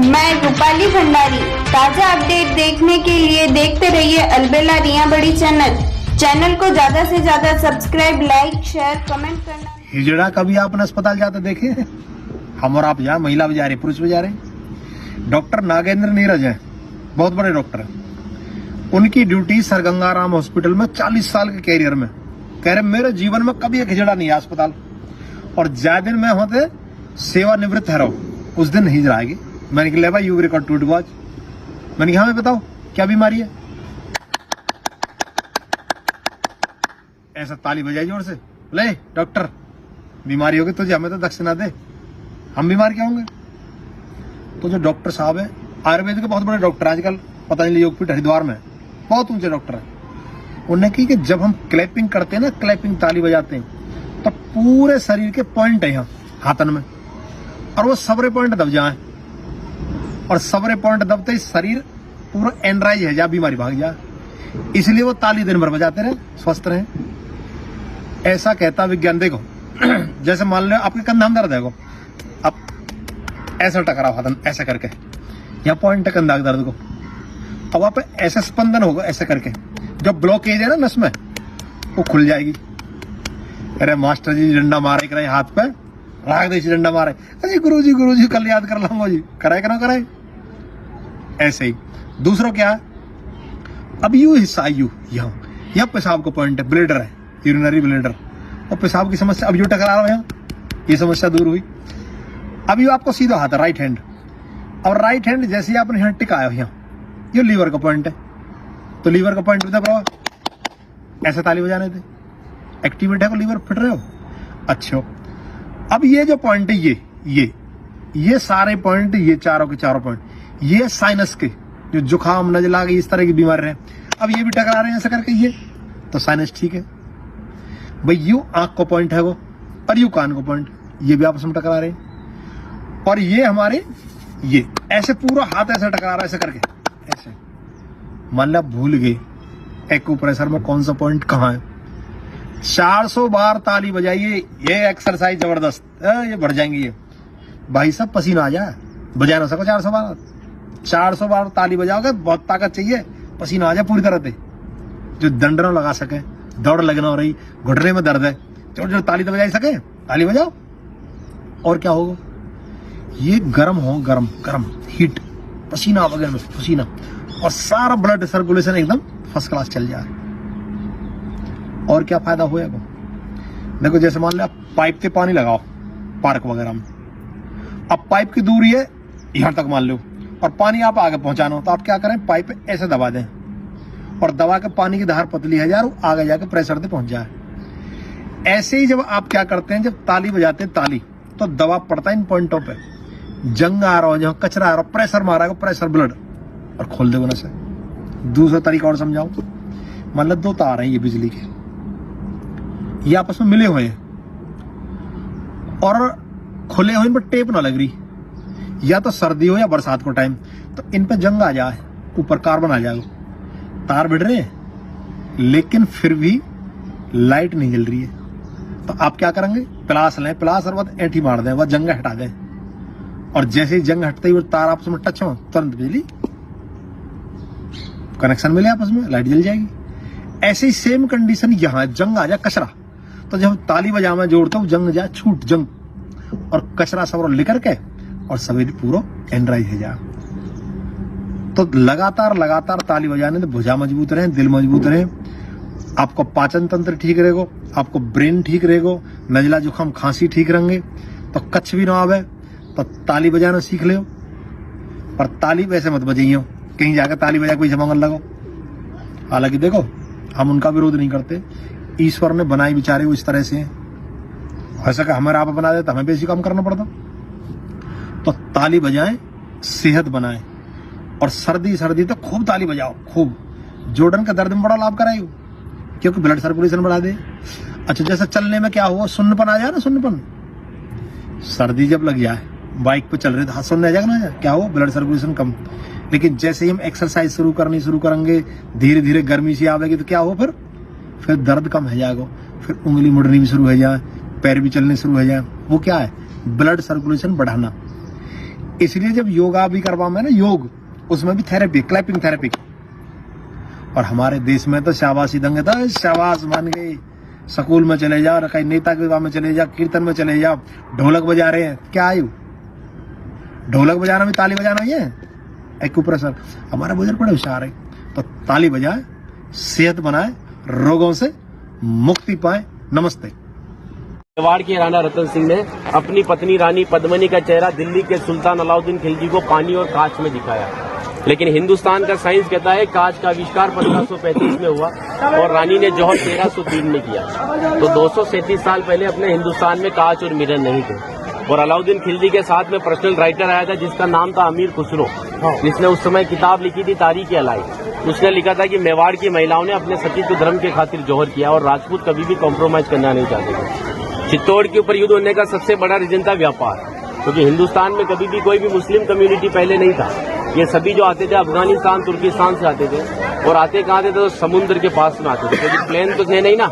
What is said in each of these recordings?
मैं रूपाली भंडारी। ताजा अपडेट देखने के लिए देखते रहिए अलबेला रिया बड़ी चैनल को ज्यादा से ज्यादा सब्सक्राइब, लाइक, शेयर, कमेंट करना। हिजड़ा कभी आपने अस्पताल जाते देखे? हम और आप जा, महिला भी जा रही, पुरुष भी जा रहे। डॉक्टर नागेंद्र नीरज है, बहुत बड़े डॉक्टर हैं। उनकी ड्यूटी सर गंगाराम हॉस्पिटल में 40 साल के कैरियर में, कह रहे मेरे जीवन में कभी एक हिजड़ा नहीं है अस्पताल, और ज्यादा दिन में होते सेवानिवृत्त है रहो, उस दिन नहीं जाएगी। मैंने कहा भाई यू रिकॉर्ड टू वॉच। मैंने कहा हमें बताओ क्या बीमारी है। ऐसा ताली बजाई जोर से, ले डॉक्टर बीमारी होगी तुझे, हमें तो दक्षिणा दे, हम बीमार क्या होंगे। तो जो डॉक्टर साहब है, आयुर्वेद के बहुत बड़े डॉक्टर आजकल पतंजलि योगपीठ हरिद्वार में बहुत ऊंचे डॉक्टर है, उन्होंने की कि जब हम क्लैपिंग करते हैं ना, क्लैपिंग ताली बजाते हैं, तो पूरे शरीर के पॉइंट है यहाँ हाथन में, और वो सबरे पॉइंट दब जाए, और सबरे पॉइंट दबते ही शरीर पूरा एनराइज है जा, बीमारी भाग जाए। इसलिए वो ताली दिन भर बजाते रहे, स्वस्थ रहे। ऐसा कहता विज्ञान। देखो जैसे मान लो आपके कंधा में दर्द है, आप ऐसा टकराओ हाथन ऐसा करके, या पॉइंट है कंधा के दर्द को, अब आप ऐसा स्पंदन होगा ऐसे करके, जब ब्लॉकेज है ना नस में, वो खुल जाएगी। अरे मास्टर जी डंडा मारे करे हाथ पे, राग दे डंडा मारे, अरे गुरु जी कल याद कर लाऊंगा जी, कराए कि ना कराए। ऐसे ही दूसरों क्या है, अब यू हिस्सा यू यहाँ पेशाब का पॉइंट है, ब्लेडर है, यूरिनरी ब्लेडर, और पेशाब की समस्या अब यू टकरा रहा है यहाँ, ये समस्या दूर हुई। अब यू आपको सीधा हाथ है राइट हैंड, और राइट हैंड जैसे ही आपने यहाँ टिकाया यहाँ, ये लीवर का पॉइंट है, तो लीवर का पॉइंट दब रहा है, ऐसे ताली बजाने थे, एक्टिवेट है को लीवर फिट रहे हो। अच्छा अब ये जो पॉइंट है, ये सारे पॉइंट, ये चारों के चारों पॉइंट, ये साइनस के जो जुकाम नजला इस तरह की बीमारी रहे, अब ये भी टकरा रहे हैं ऐसा करके, ये तो साइनस ठीक है भाई। यू आंख को पॉइंट है वो, और यू कान को पॉइंट, ये भी आपस में टकरा रहे हैं, और ये हमारे ये ऐसे पूरा हाथ ऐसे टकरा रहा है ऐसे करके, ऐसे मान लो भूल गए एक्यूप्रेशर में कौन सा पॉइंट कहाँ है। 400 बार ताली बजाइए, ये एक्सरसाइज जबरदस्त, ये बढ़ जाएंगी ये भाई साहब, पसीना आ जाए, बजा ना सको 400 बार। 400 बार ताली बजाओगे, बहुत ताकत चाहिए, पसीना आ जाए पूरी तरह से, जो दंड न लगा सके, दौड़ लगना हो रही, घुटने में दर्द है, जो ताली तो बजा सके, ताली बजाओ। और क्या होगा, ये गर्म हो, गर्म हीट, पसीना वगैरह में पसीना, और सारा ब्लड सर्कुलेशन एकदम फर्स्ट क्लास चल जाए। और क्या फायदा होएगा, देखो जैसे मान लो आप पाइप से पानी लगाओ पार्क वगैरह में, अब पाइप की दूरी है यहां तक मान लो, और पानी आप आगे पहुंचाना हो, तो आप क्या करें, पाइप ऐसे दबा दें, और दबा के पानी की धार पतली है यार, आगे जाके प्रेशर से पहुंच जाए। ऐसे ही जब आप क्या करते हैं, जब ताली बजाते हैं ताली, तो दबाव पड़ता है इन पॉइंटों पे, जंग आ रहा हो, जहां कचरा आ रहा हो, प्रेशर मारा, प्रेशर ब्लड, और खोल दे ना से। दूसरा तरीका और समझाऊं, मान लो 2 तार हैं ये बिजली के, ये आपस में मिले हुए हैं, और खुले हुए, इन पर टेप ना लग रही, या तो सर्दी हो या बरसात को टाइम, तो इन पर जंग आ जाए, ऊपर कार्बन आ जाएगा, तार भिड़ रहे हैं लेकिन फिर भी लाइट नहीं जल रही है, तो आप क्या करेंगे, प्लास लें, प्लास और बाद ऐंठी मार दें, वह जंग हटा दें, और जैसे ही जंग हटते ही वो तार आपस में टच हो, तुरंत बिजली कनेक्शन मिले आपस में, लाइट जल जाएगी। ऐसे ही सेम कंडीशन यहाँ, जंग आ जाए कचरा, तो जब ताली बजा में जोड़ते हो, जंग जाए छूट जंग, और कचरा सब लेकर के, और सवेरे पूरा एनराइज है जा। तो लगातार ताली बजाने से भुजा मजबूत रहे, दिल मजबूत रहे, आपको पाचन तंत्र ठीक रहेगा, आपको ब्रेन ठीक रहेगा, नजला जुकाम खांसी ठीक रहेंगे, तो कच्छ भी ना आवे, तो ताली बजाना सीख ले। पर ताली वैसे मत बजाइयो, कहीं जाकर ताली बजा कोई जमांगल लगो। हालांकि देखो हम उनका विरोध नहीं करते, ईश्वर ने बनाई बेचारे वो इस तरह से, ऐसा कि हमारा आप बना देता, हमें बेसी काम करना पड़ता। तो ताली बजाएं, सेहत बनाएं, और सर्दी तो खूब ताली बजाओ, खूब। जोड़न का दर्द में बड़ा लाभ कराएगा, क्योंकि ब्लड सर्कुलेशन बढ़ा दे। अच्छा जैसे चलने में क्या हुआ, सुन्नपन आ जाए ना, सुन्नपन, सर्दी जब लग जाए, बाइक पे चल रहे तो हाथ सुनने आ जाएगा ना, क्या हो, ब्लड सर्कुलेशन कम। लेकिन जैसे ही हम एक्सरसाइज शुरू करेंगे, धीरे धीरे गर्मी सी आवेगी, तो क्या हो, फिर दर्द कम हो जाएगा, फिर उंगली मुड़नी भी शुरू हो जाए, पैर भी चलने शुरू हो जाए। वो क्या है, ब्लड सर्कुलेशन बढ़ाना। इसलिए जब योगा भी करवा में ना, योग उसमें भी थेरेपी, क्लैपिंग थेरेपी। और हमारे देश में तो शाबाशी दंगे था, शाबाश मान गई। स्कूल में चले जाओ, कहीं नेता के विवाह में चले जाओ, कीर्तन में चले जाओ, ढोलक बजा रहे हैं, क्या आयु? ढोलक बजाना भी ताली बजाना ही है, एक्यूप्रेशर। हमारा बुजुर्ग बड़े होशियार है, तो ताली बजाए, सेहत बनाए, रोगों से मुक्ति पाए। नमस्ते। मेवाड़ के राणा रतन सिंह ने अपनी पत्नी रानी पद्मिनी का चेहरा दिल्ली के सुल्तान अलाउद्दीन खिलजी को पानी और कांच में दिखाया, लेकिन हिंदुस्तान का साइंस कहता है कांच का आविष्कार 1535 में हुआ और रानी ने जौहर 1303 में किया। तो 237 साल पहले अपने हिंदुस्तान में कांच और मिरर नहीं थे। और अलाउद्दीन खिलजी के साथ में पर्सनल राइटर आया था जिसका नाम था अमीर खुसरो, जिसने उस समय किताब लिखी थी तारीख अलाई। उसने लिखा था कि मेवाड़ की महिलाओं ने अपने सतीत्व धर्म के खातिर जौहर किया और राजपूत कभी भी कॉम्प्रोमाइज करना नहीं चाहते थे। चित्तौड़ के ऊपर युद्ध होने का सबसे बड़ा रीजन था व्यापार, क्योंकि हिंदुस्तान में कभी भी कोई भी मुस्लिम कम्युनिटी पहले नहीं था। ये सभी जो आते थे अफगानिस्तान, तुर्किस्तान से आते थे, और आते कहाँ थे तो समुद्र के पास में आते थे, क्योंकि प्लेन तो थे नहीं ना।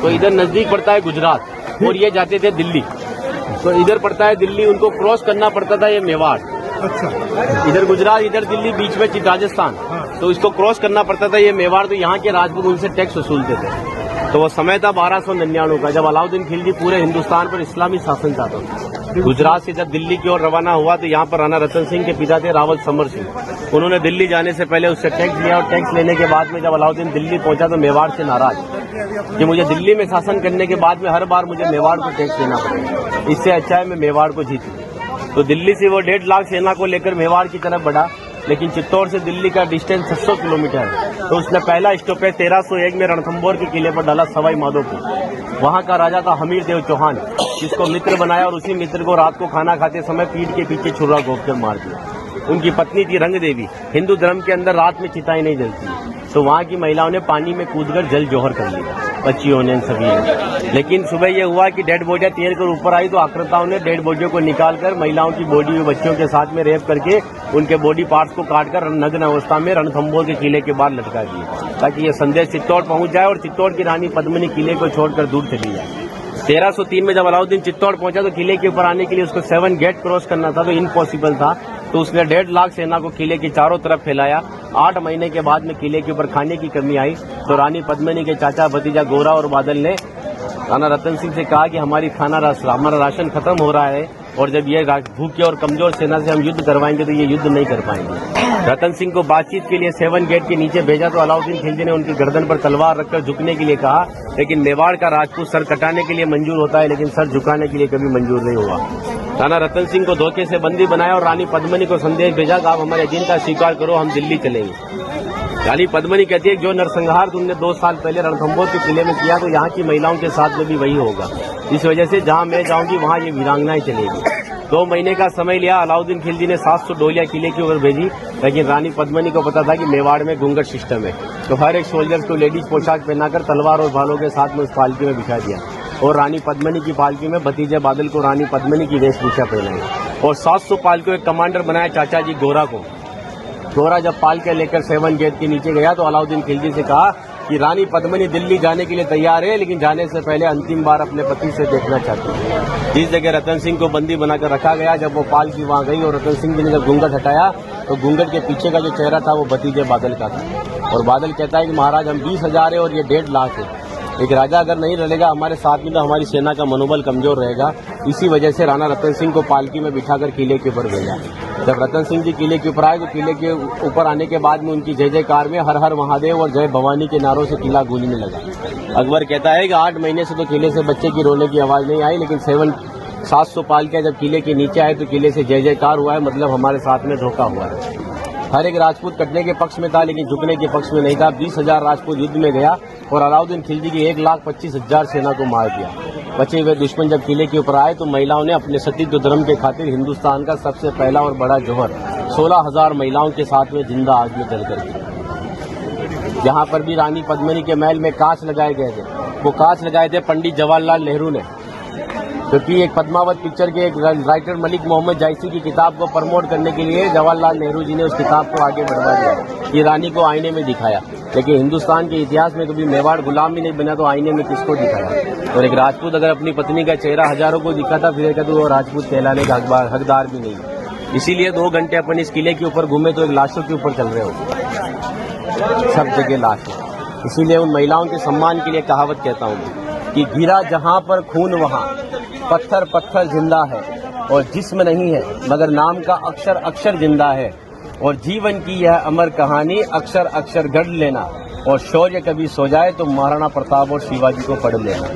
तो इधर नजदीक पड़ता है गुजरात और ये जाते थे दिल्ली, तो इधर पड़ता है दिल्ली, उनको क्रॉस करना पड़ता था ये मेवाड़। अच्छा, इधर गुजरात, इधर दिल्ली, बीच में राजस्थान, तो इसको क्रॉस करना पड़ता था ये मेवाड़। तो यहाँ के राजपूत उनसे टैक्स वसूलते थे। तो वो समय था 1299 का, जब अलाउद्दीन खिलजी पूरे हिंदुस्तान पर इस्लामी शासन चाहता था। गुजरात से जब दिल्ली की ओर रवाना हुआ तो यहाँ पर राणा रतन सिंह के पिता थे रावल समर सिंह। उन्होंने दिल्ली जाने से पहले उससे टैक्स लिया और टैक्स लेने के बाद में जब अलाउद्दीन दिल्ली पहुंचा तो मेवाड़ से नाराज कि मुझे दिल्ली में शासन करने के बाद में हर बार मुझे मेवाड़ को टैक्स देना पड़ेगा, इससे अच्छा है मैं मेवाड़ को जीतूं। तो दिल्ली से वो 1.5 लाख सेना को लेकर मेवाड़ की तरफ बढ़ा, लेकिन चित्तौड़ से दिल्ली का डिस्टेंस 600 किलोमीटर है। तो उसने पहला स्टॉपेज 1301 में रणथंभौर के किले पर डाला, सवाई माधोपुर। वहां का राजा था हमीर देव चौहान, जिसको मित्र बनाया और उसी मित्र को रात को खाना खाते समय पीठ के पीछे छुरा घोंपकर मार दिया। उनकी पत्नी थी रंग देवी। हिंदू धर्म के अंदर रात में चिताएं नहीं जलती, तो वहां की महिलाओं ने पानी में कूदकर जल जौहर कर लिया, बच्चियों ने, सभी ने। लेकिन सुबह यह हुआ कि डेड बॉडियां तैर कर ऊपर आई तो आक्रांताओं ने डेड बॉडियों को निकालकर महिलाओं की बॉडी में बच्चों के साथ में रेप करके उनके बॉडी पार्ट्स को काटकर नग्न अवस्था में रणथंभौर के किले के बाहर लटका दिए, ताकि ये संदेश चित्तौड़ पहुंच जाए और चित्तौड़ की रानी पद्मिनी किले को छोड़कर दूर चली जाए। 1303 में जब अलाउद्दीन चित्तौड़ पहुंचा तो किले के ऊपर आने के लिए उसको 7 गेट क्रॉस करना था, तो इम्पॉसिबल था। तो उसने 1.5 लाख सेना को किले के चारों तरफ फैलाया। 8 महीने के बाद में किले के ऊपर खाने की कमी आई तो रानी पद्मिनी के चाचा भतीजा गोरा और बादल ने राणा रतन सिंह से कहा कि हमारा राशन खत्म हो रहा है और जब ये भूखे और कमजोर सेना से हम युद्ध करवाएंगे तो ये युद्ध नहीं कर पाएंगे। रतन सिंह को बातचीत के लिए 7 गेट के नीचे भेजा तो अलाउद्दीन खिलजी ने उनकी गर्दन पर तलवार रखकर झुकने के लिए कहा, लेकिन मेवाड़ का राजपूत सर कटाने के लिए मंजूर होता है लेकिन सर झुकाने के लिए कभी मंजूर नहीं हुआ। राणा रतन सिंह को धोखे से बंदी बनाया और रानी पद्मिनी को संदेश भेजा कि आप हमारे एजेंट का स्वीकार करो, हम दिल्ली चलेंगे। रानी पद्मिनी कहती है जो नरसंहार तुमने 2 साल पहले रणथंभौर के किले में किया तो यहाँ की महिलाओं के साथ में भी वही होगा। इस वजह से जहाँ मैं जाऊंगी वहाँ ये वीरांगनाएं चलेगी। 2 महीने का समय लिया। अलाउद्दीन खिलजी ने 700 डोलियां किले की ओर भेजी, लेकिन रानी पद्मिनी को पता था कि मेवाड़ में घूंघट सिस्टम है, तो हर एक सोल्जर को लेडीज पोशाक पहनाकर तलवार और भालों के साथ में उस पालकी में बिठा दिया और रानी पद्मिनी की पालकी में भतीजे बादल को रानी पद्मिनी की वेशभूषा पहनाई और 700 पालकियों एक कमांडर बनाया चाचा जी गोरा को। गोरा जब पालके लेकर 7 गेट के नीचे गया तो अलाउद्दीन खिलजी से कहा कि रानी पद्मिनी दिल्ली जाने के लिए तैयार है, लेकिन जाने से पहले अंतिम बार अपने पति से देखना चाहती है। जिस जगह रतन सिंह को बंदी बनाकर रखा गया, जब वो पालकी वहां गई और रतन सिंह जी ने जब घूंघट हटाया तो घूंघट के पीछे का जो चेहरा था वो भतीजे बादल का था। और बादल कहता है कि महाराज हम 20,000 है और ये 1.5 लाख है, एक राजा अगर नहीं रहेगा हमारे साथ में तो हमारी सेना का मनोबल कमजोर रहेगा। इसी वजह से राणा रतन सिंह को पालकी में बिठाकर किले के ऊपर भेजा। जब रतन सिंह जी किले के ऊपर आए तो किले के ऊपर आने के बाद में उनकी जय जयकार में हर हर महादेव और जय भवानी के नारों से किला गूंजने लगा। अकबर कहता है कि 8 महीने से तो किले से बच्चे की रोने की आवाज नहीं आई, लेकिन 700 पालकियां जब किले के नीचे आए तो किले से जय जयकार हुआ है, मतलब हमारे साथ में धोखा हुआ है। हर एक राजपूत कटने के पक्ष में था लेकिन झुकने के पक्ष में नहीं था। 20,000 राजपूत युद्ध में गया और अलाउद्दीन खिलजी की 1,25,000 सेना को मार दिया। बचे हुए दुश्मन जब किले के ऊपर आए तो महिलाओं ने अपने सतीत्व धर्म के खातिर हिंदुस्तान का सबसे पहला और बड़ा जौहर 16,000 महिलाओं के साथ में जिंदा आग में जलकर किया। जहां पर भी रानी पद्मिनी के महल में कांच लगाए गए थे, वो कांच लगाए थे पंडित जवाहरलाल नेहरू ने, क्योंकि एक पद्मावत पिक्चर के एक राइटर मलिक मोहम्मद जायसी की किताब को प्रमोट करने के लिए जवाहरलाल नेहरू जी ने उस किताब को आगे बढ़वा दिया। ये रानी को आईने में दिखाया, लेकिन हिंदुस्तान के इतिहास में कभी मेवाड़ गुलाम भी नहीं बना तो आईने में किसको दिखाया। और एक राजपूत अगर अपनी पत्नी का चेहरा हजारों को दिखाता फिर कहते वो राजपूत कहलाने का हकदार भी नहीं। इसीलिए 2 घंटे अपन इस किले के ऊपर घूमे तो एक लाशों के ऊपर चल रहे हो, सब जगह लाश है। इसीलिए उन महिलाओं के सम्मान के लिए कहावत कहता हूँ कि गिरा जहां पर खून वहां, पत्थर पत्थर जिंदा है और जिस्म नहीं है मगर नाम का अक्षर अक्षर जिंदा है। और जीवन की यह अमर कहानी अक्षर अक्षर गढ़ लेना, और शौर्य कभी सो जाए तो महाराणा प्रताप और शिवाजी को पढ़ लेना।